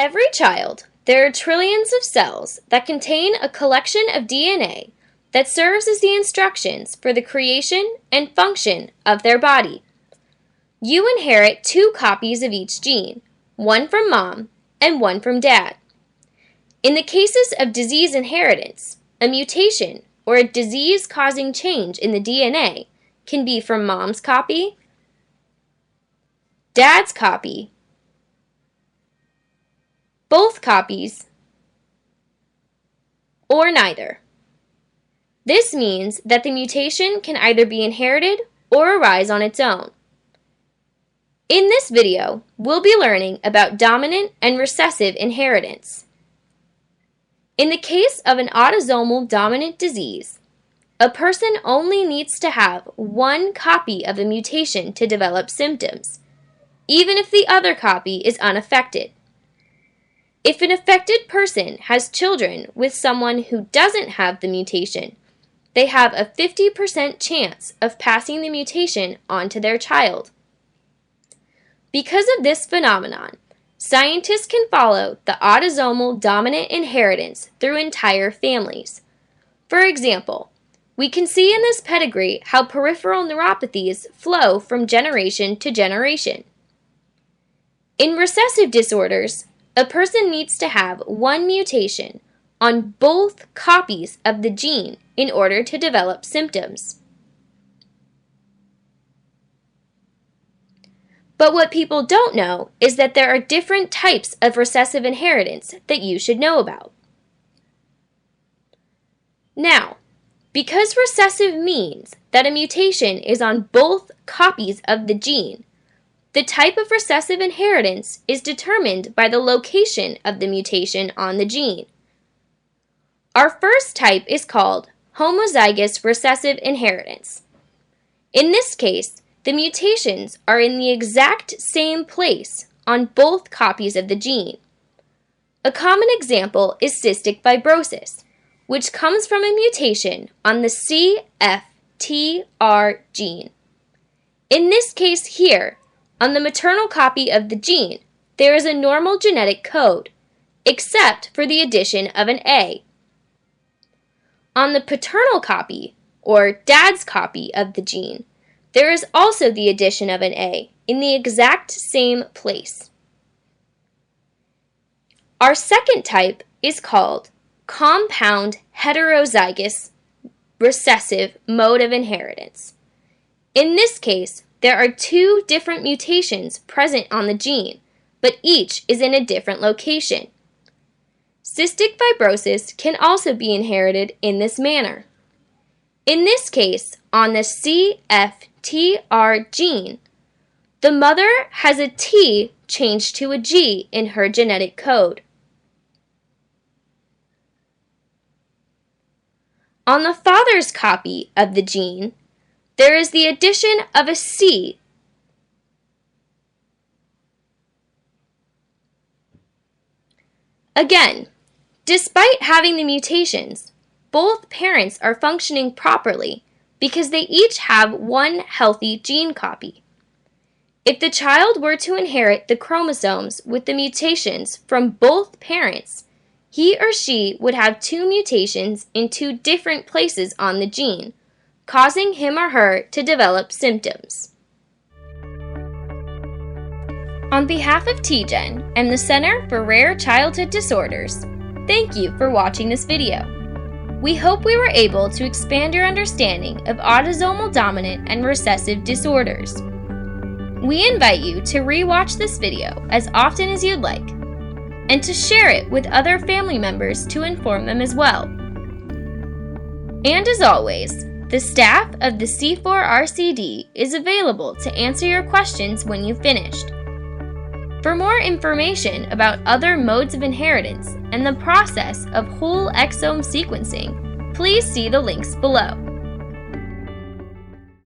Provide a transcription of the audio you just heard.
every child, there are trillions of cells that contain a collection of DNA that serves as the instructions for the creation and function of their body. You inherit 2 copies of each gene, one from mom and one from dad. In the cases of disease inheritance, a mutation or a disease-causing change in the DNA can be from mom's copy, dad's copy, both copies, or neither. This means that the mutation can either be inherited or arise on its own. In this video, we'll be learning about dominant and recessive inheritance. In the case of an autosomal dominant disease, a person only needs to have 1 copy of the mutation to develop symptoms, even if the other copy is unaffected. If an affected person has children with someone who doesn't have the mutation, they have a 50% chance of passing the mutation on to their child. Because of this phenomenon, scientists can follow the autosomal dominant inheritance through entire families. For example, we can see in this pedigree how peripheral neuropathies flow from generation to generation. In recessive disorders, a person needs to have 1 mutation on both copies of the gene in order to develop symptoms. But what people don't know is that there are different types of recessive inheritance that you should know about. Now, because recessive means that a mutation is on both copies of the gene, the type of recessive inheritance is determined by the location of the mutation on the gene. Our first type is called homozygous recessive inheritance. In this case, the mutations are in the exact same place on both copies of the gene. A common example is cystic fibrosis, which comes from a mutation on the CFTR gene. In this case here, on the maternal copy of the gene, there is a normal genetic code, except for the addition of an A. On the paternal copy, or dad's copy of the gene, there is also the addition of an A in the exact same place. Our second type is called compound heterozygous recessive mode of inheritance. In this case, there are 2 different mutations present on the gene, but each is in a different location. Cystic fibrosis can also be inherited in this manner. In this case, on the CFTR gene, the mother has a T changed to a G in her genetic code. On the father's copy of the gene, there is the addition of a C. Again, despite having the mutations, both parents are functioning properly because they each have 1 healthy gene copy. If the child were to inherit the chromosomes with the mutations from both parents, he or she would have 2 mutations in 2 different places on the gene, causing him or her to develop symptoms. On behalf of TGen and the Center for Rare Childhood Disorders, thank you for watching this video. We hope we were able to expand your understanding of autosomal dominant and recessive disorders. We invite you to re-watch this video as often as you'd like, and to share it with other family members to inform them as well. And as always, the staff of the C4RCD is available to answer your questions when you've finished. For more information about other modes of inheritance and the process of whole exome sequencing, please see the links below.